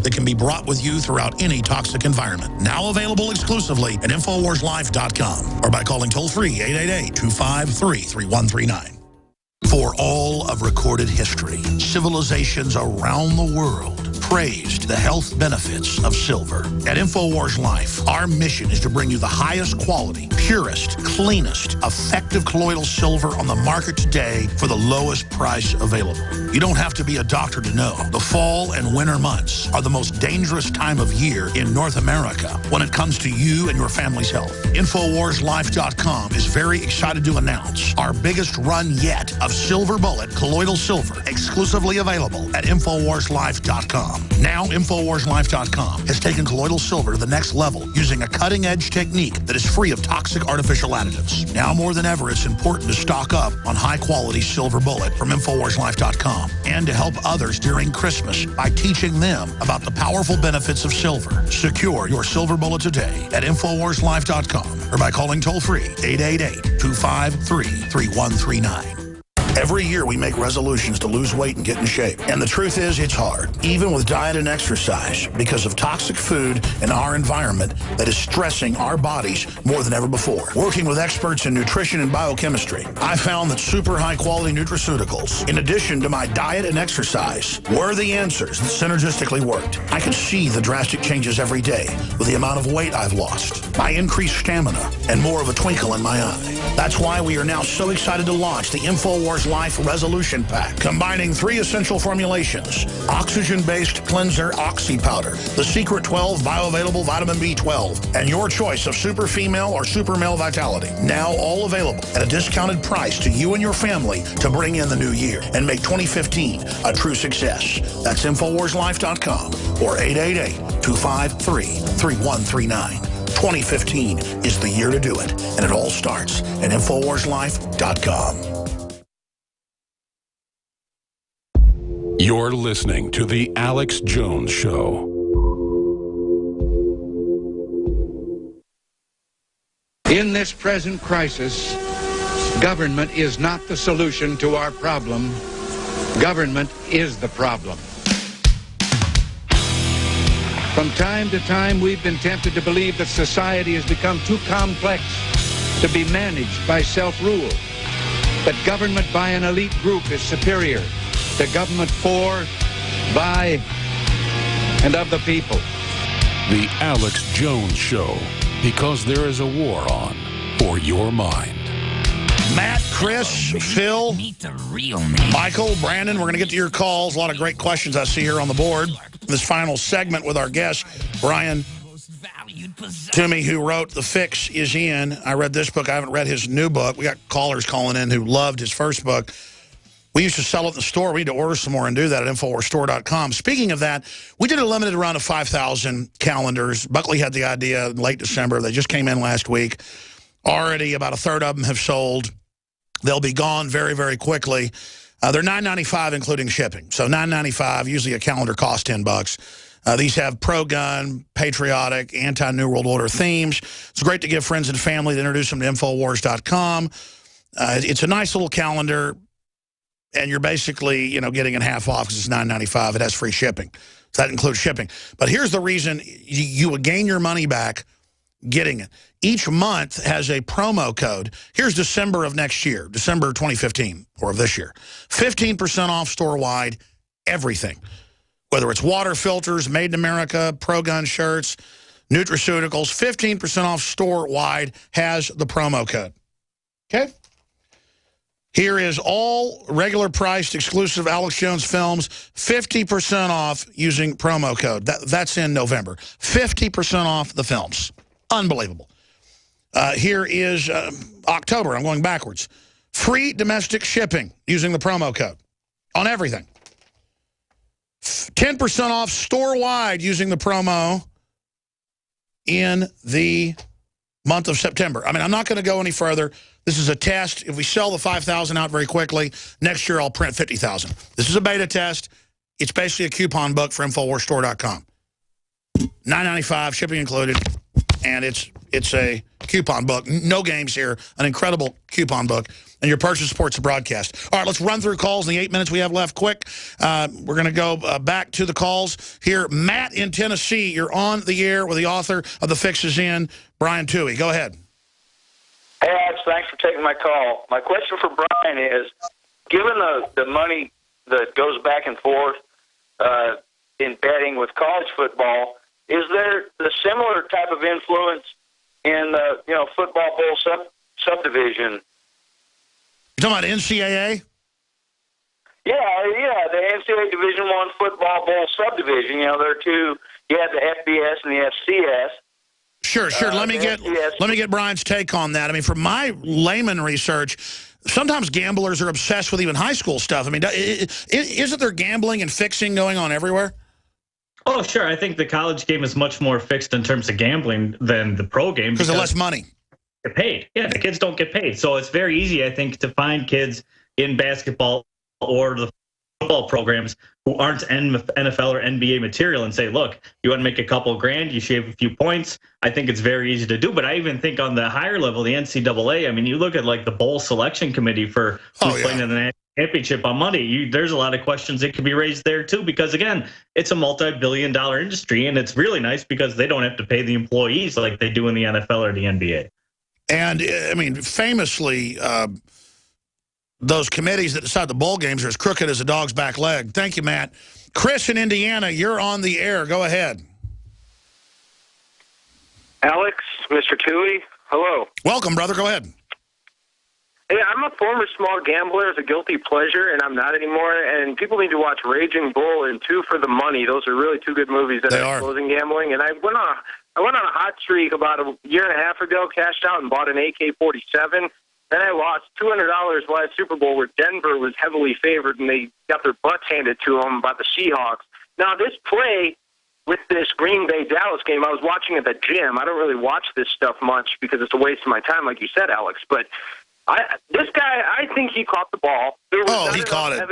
that can be brought with you throughout any toxic environment. Now available exclusively at InfoWarsLife.com or by calling toll-free 888-253-3139. For all of recorded history, civilizations around the world praised the health benefits of silver. At InfoWars Life, our mission is to bring you the highest quality, purest, cleanest, effective colloidal silver on the market today for the lowest price available. You don't have to be a doctor to know. The fall and winter months are the most dangerous time of year in North America when it comes to you and your family's health. InfoWarsLife.com is very excited to announce our biggest run yet of Silver Bullet colloidal silver, exclusively available at InfoWarsLife.com. Now, InfoWarsLife.com has taken colloidal silver to the next level using a cutting-edge technique that is free of toxic artificial additives. Now more than ever, it's important to stock up on high-quality Silver Bullet from InfoWarsLife.com and to help others during Christmas by teaching them about the powerful benefits of silver. Secure your Silver Bullet today at InfoWarsLife.com or by calling toll-free 888-253-3139. Every year we make resolutions to lose weight and get in shape. And the truth is, it's hard, even with diet and exercise, because of toxic food in our environment that is stressing our bodies more than ever before. Working with experts in nutrition and biochemistry, I found that super high-quality nutraceuticals, in addition to my diet and exercise, were the answers that synergistically worked. I can see the drastic changes every day with the amount of weight I've lost, my increased stamina, and more of a twinkle in my eye. That's why we are now so excited to launch the InfoWars Life Resolution Pack, combining 3 essential formulations: oxygen-based cleanser Oxy Powder, the Secret 12 bioavailable vitamin B12, and your choice of super female or super male vitality. Now all available at a discounted price to you and your family to bring in the new year and make 2015 a true success. That's InfoWarsLife.com or 888-253-3139. 2015 is the year to do it, and it all starts at InfoWarsLife.com. You're listening to The Alex Jones Show. In this present crisis, government is not the solution to our problem. Government is the problem. From time to time, we've been tempted to believe that society has become too complex to be managed by self-rule, that government by an elite group is superior to government for, by, and of the people. The Alex Jones Show, because there is a war on for your mind. Matt, Chris, Phil, Michael, Brandon, we're going to get to your calls. A lot of great questions I see here on the board. This final segment with our guest, Brian Toomey, who wrote The Fix Is In. I read this book. I haven't read his new book. We got callers calling in who loved his first book. We used to sell it in the store. We need to order some more and do that at InfoWarsStore.com. Speaking of that, we did a limited run of 5,000 calendars. Buckley had the idea in late December. They just came in last week. Already about a third of them have sold. They'll be gone very, very quickly. They're $9.95 including shipping. So $9.95, usually a calendar costs $10. These have pro-gun, patriotic, anti-New World Order themes. It's great to give friends and family to introduce them to InfoWars.com. It's a nice little calendar. And you're basically, getting it half off because it's $9.95. It has free shipping. So that includes shipping. But here's the reason you would gain your money back getting it. Each month has a promo code. Here's December of next year, December 2015, or of this year. 15% off store-wide, everything. Whether it's water filters, Made in America, pro-gun shirts, nutraceuticals, 15% off store-wide has the promo code. Okay? Here is all regular priced exclusive Alex Jones films, 50% off using promo code. That's in November. 50% off the films. Unbelievable. Here is October. I'm going backwards. Free domestic shipping using the promo code on everything. 10% off store-wide using the promo in the month of September. I mean, I'm not going to go any further. This is a test. If we sell the 5,000 out very quickly, next year I'll print 50,000. This is a beta test. It's basically a coupon book for InfoWarsStore.com. $9.95, shipping included, and it's It's a coupon book. No games here. An incredible coupon book. And your purchase supports the broadcast. All right, let's run through calls in the 8 minutes we have left quick. We're going to go back to the calls here. Matt in Tennessee, you're on the air with the author of The Fix Is In, Brian Tuohy. Go ahead. Hey, Alex, thanks for taking my call. My question for Brian is, given the money that goes back and forth in betting with college football, is there the similar type of influence in the football bowl subdivision? You're talking about NCAA? Yeah, the NCAA Division I football bowl subdivision. There are two. You have the FBS and the FCS. Sure. Let me get Brian's take on that. I mean, from my layman research, sometimes gamblers are obsessed with even high school stuff. I mean, isn't there gambling and fixing going on everywhere? Oh, sure. I think the college game is much more fixed in terms of gambling than the pro game. Because of less money. Get paid. Yeah, the kids don't get paid. So it's very easy, I think, to find kids in basketball or the football programs who aren't NFL or NBA material and say, look, you want to make a couple grand, you shave a few points. I think it's very easy to do. But I even think on the higher level, the NCAA, I mean, you look at like the bowl selection committee for who's playing in the national championship on Monday. There's a lot of questions that could be raised there too, because again, it's a multi-billion-dollar industry, and it's really nice because they don't have to pay the employees like they do in the NFL or the NBA. And I mean, famously, those committees that decide the bowl games are as crooked as a dog's back leg. Thank you, Matt. Chris in Indiana, you're on the air. Go ahead. Alex, Mr. Tuohy, hello. Welcome, brother. Go ahead. Hey, I'm a former small gambler as a guilty pleasure, and I'm not anymore. And people need to watch Raging Bull and Two for the Money. Those are really two good movies that are exposing gambling. And I went on a hot streak about a year and a half ago, cashed out and bought an AK-47. Then I lost $200 last Super Bowl where Denver was heavily favored, and they got their butts handed to them by the Seahawks. Now, this play with this Green Bay-Dallas game, I was watching at the gym. I don't really watch this stuff much because it's a waste of my time, like you said, Alex. But this guy, I think he caught the ball. He caught it.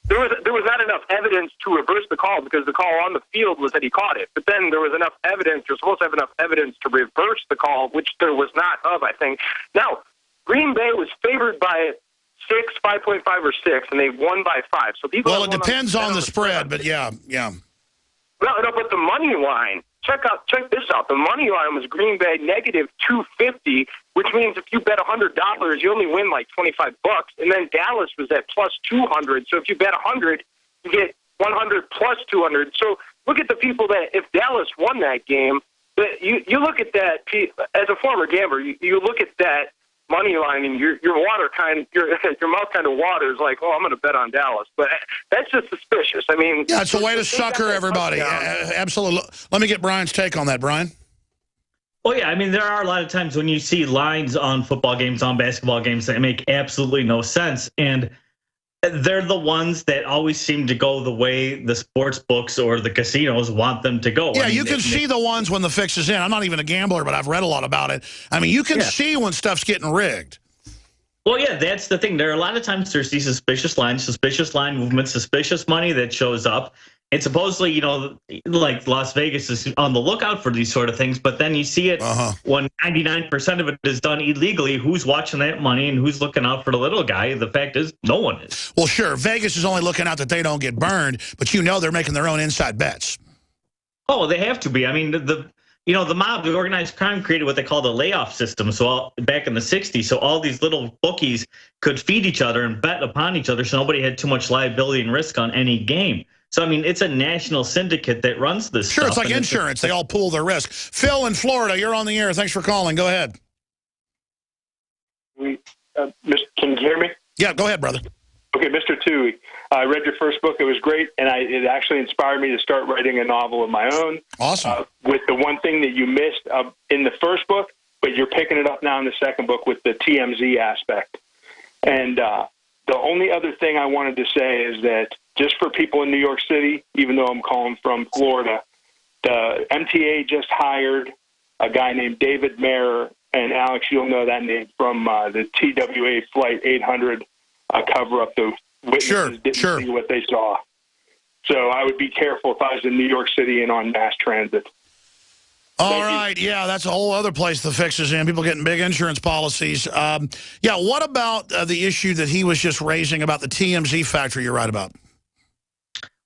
There was not enough evidence to reverse the call because the call on the field was that he caught it. But then there was enough evidence. You're supposed to have enough evidence to reverse the call, which there was not of, I think. Now, Green Bay was favored by 6, 5.5 or 6, and they won by 5. So people. Well, it depends on the spread, but yeah. No, but the money line. Check this out. The money line was Green Bay negative 250, which means if you bet $100, you only win like $25. And then Dallas was at plus 200. So if you bet 100, you get 100 plus 200. So look at the people that if Dallas won that game, you look at that as a former gambler. You look at that money line, and your mouth kind of waters like, oh, I'm going to bet on Dallas. But that's just suspicious. I mean, yeah, it's a way to sucker everybody. Absolutely. Let me get Brian's take on that, Brian. Well, yeah, I mean, there are a lot of times when you see lines on football games, on basketball games that make absolutely no sense, and they're the ones that always seem to go the way the sports books or the casinos want them to go. Yeah, I mean, you can see the ones when the fix is in. I'm not even a gambler, but I've read a lot about it. I mean, you can see when stuff's getting rigged. Well, yeah, that's the thing. There are a lot of times there's these suspicious lines, suspicious line movements, suspicious money that shows up. And supposedly, like Las Vegas is on the lookout for these sort of things, but then you see it when 99% of it is done illegally. Who's watching that money and who's looking out for the little guy? The fact is, no one is. Well, sure, Vegas is only looking out that they don't get burned, but they're making their own inside bets. Oh, they have to be. I mean, the mob, the organized crime created what they call the layoff system. So back in the 60s, so all these little bookies could feed each other and bet upon each other, so nobody had too much liability and risk on any game. So, I mean, it's a national syndicate that runs this stuff. Sure, it's like insurance. They all pool their risk. Phil in Florida, you're on the air. Thanks for calling. Go ahead. Can you hear me? Yeah, go ahead, brother. Okay, Mr. Tuohy, I read your first book. It was great, and it actually inspired me to start writing a novel of my own. Awesome. With the one thing that you missed in the first book, but you're picking it up now in the second book with the TMZ aspect. And the only other thing I wanted to say is that just for people in New York City, even though I'm calling from Florida, the MTA just hired a guy named David Mayer, and Alex, you'll know that name from the TWA Flight 800 cover-up. The witnesses didn't see what they saw. So I would be careful if I was in New York City and on mass transit. All right, yeah, that's a whole other place the fix is in. People getting big insurance policies. Yeah, what about the issue that he was just raising about the TMZ factor you're right about?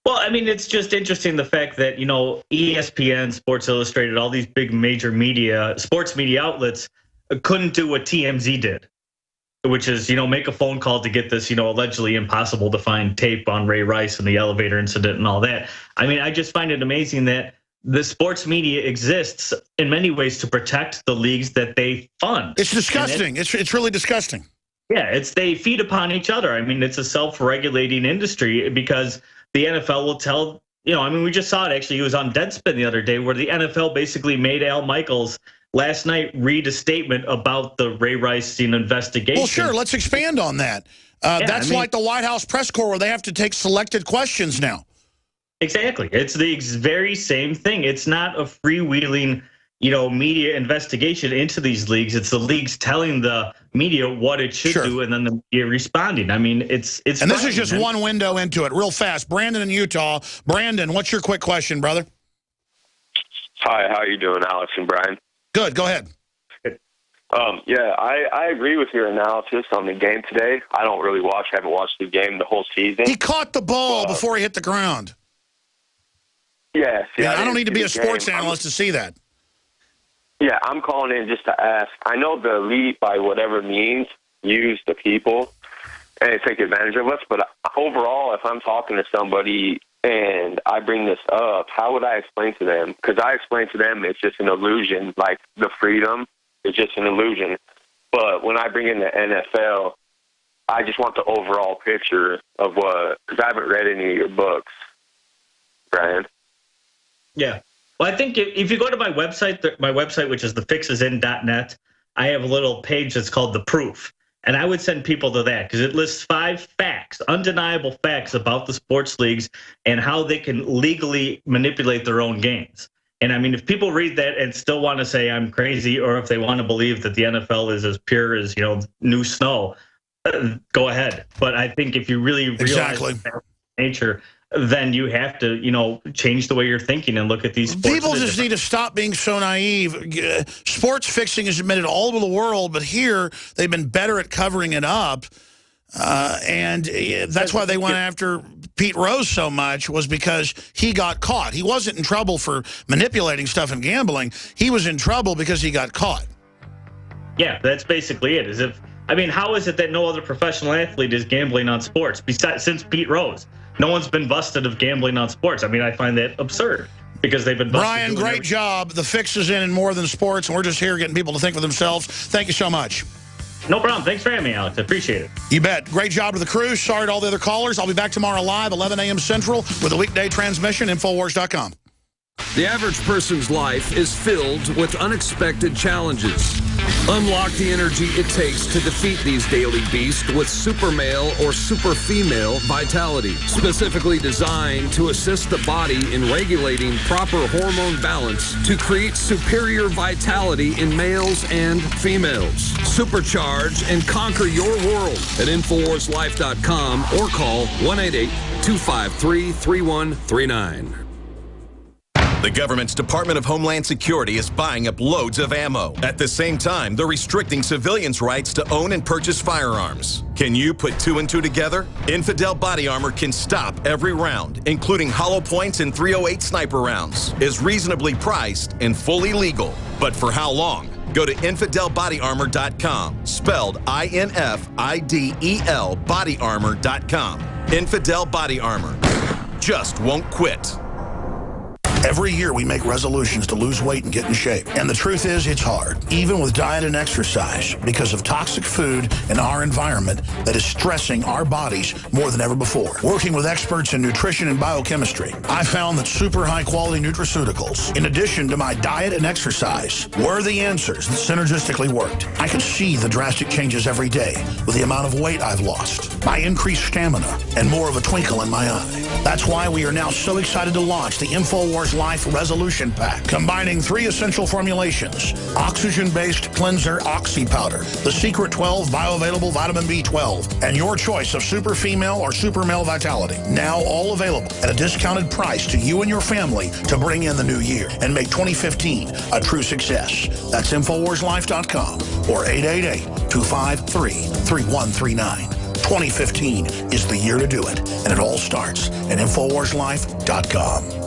Well, I mean, it's just interesting the fact that, you know, ESPN, Sports Illustrated, all these big major media, sports media outlets couldn't do what TMZ did, which is, you know, make a phone call to get this, you know, allegedly impossible to find tape on Ray Rice and the elevator incident and all that. I mean, I just find it amazing that the sports media exists in many ways to protect the leagues that they fund. It's disgusting. It's really disgusting. Yeah, they feed upon each other. I mean, it's a self-regulating industry because the NFL will tell, you know, I mean, we just saw it actually. He was on Deadspin the other day where the NFL basically made Al Michaels last night read a statement about the Ray Rice investigation. Well, sure, let's expand on that. That's like the White House press corps where they have to take selected questions now. Exactly. It's the very same thing. It's not a freewheeling, you know, media investigation into these leagues. It's the leagues telling the media what it should do, and then the media responding. I mean, it's. And this is just one window into it, real fast. Brandon in Utah. Brandon, what's your quick question, brother? Hi, how are you doing, Alex and Brian? Good. Go ahead. Yeah, I agree with your analysis on the game today. I don't really haven't watched the game the whole season. He caught the ball before he hit the ground. Yeah, I don't need to be a sports analyst to see that. Yeah, I'm calling in just to ask. I know the elite, by whatever means, use the people and take advantage of us, but overall, if I'm talking to somebody and I bring this up, how would I explain to them? Because I explain to them it's just an illusion, like the freedom is just an illusion. But when I bring in the NFL, I just want the overall picture of what, because I haven't read any of your books, Brian. Yeah. Well, I think if you go to my website, which is thefixesin.net, I have a little page that's called The Proof. And I would send people to that because it lists 5 facts, undeniable facts about the sports leagues and how they can legally manipulate their own games. And I mean, if people read that and still want to say I'm crazy, or if they want to believe that the NFL is as pure as, you know, new snow, go ahead. But I think if you really realize the nature, then you have to, you know, change the way you're thinking and look at these sports. People just need to stop being so naive. Sports fixing is admitted all over the world, but here they've been better at covering it up. And that's why they went after Pete Rose so much, was because he got caught. He wasn't in trouble for manipulating stuff and gambling. He was in trouble because he got caught. Yeah, that's basically it. I mean, how is it that no other professional athlete is gambling on sports since Pete Rose? No one's been busted of gambling on sports. I mean, I find that absurd because they've been busted. Brian, great job. The fix is in more than sports, and we're just here getting people to think for themselves. Thank you so much. No problem. Thanks for having me, Alex. I appreciate it. You bet. Great job to the crew. Sorry to all the other callers. I'll be back tomorrow live, 11 a.m. Central, with a weekday transmission, Infowars.com. The average person's life is filled with unexpected challenges. Unlock the energy it takes to defeat these daily beasts with Super Male or Super Female Vitality, specifically designed to assist the body in regulating proper hormone balance to create superior vitality in males and females. Supercharge and conquer your world at InfoWarsLife.com or call 1-888-253-3139. The government's Department of Homeland Security is buying up loads of ammo. At the same time, they're restricting civilians' rights to own and purchase firearms. Can you put 2 and 2 together? Infidel Body Armor can stop every round, including hollow points and .308 sniper rounds, is reasonably priced and fully legal. But for how long? Go to InfidelBodyArmor.com, spelled INFIDEL bodyarmor.com. Infidel Body Armor. Just won't quit. Every year we make resolutions to lose weight and get in shape. And the truth is, it's hard, even with diet and exercise, because of toxic food in our environment that is stressing our bodies more than ever before. Working with experts in nutrition and biochemistry, I found that super high-quality nutraceuticals, in addition to my diet and exercise, were the answers that synergistically worked. I could see the drastic changes every day with the amount of weight I've lost. my increased stamina, and more of a twinkle in my eye. That's why we are now so excited to launch the InfoWars Life Resolution Pack, combining 3 essential formulations: oxygen-based cleanser Oxy Powder, the Secret 12 bioavailable vitamin B12, and your choice of super female or super male vitality. Now all available at a discounted price to you and your family to bring in the new year and make 2015 a true success. That's InfoWarsLife.com or 888-253-3139. 2015 is the year to do it, and it all starts at InfoWarsLife.com.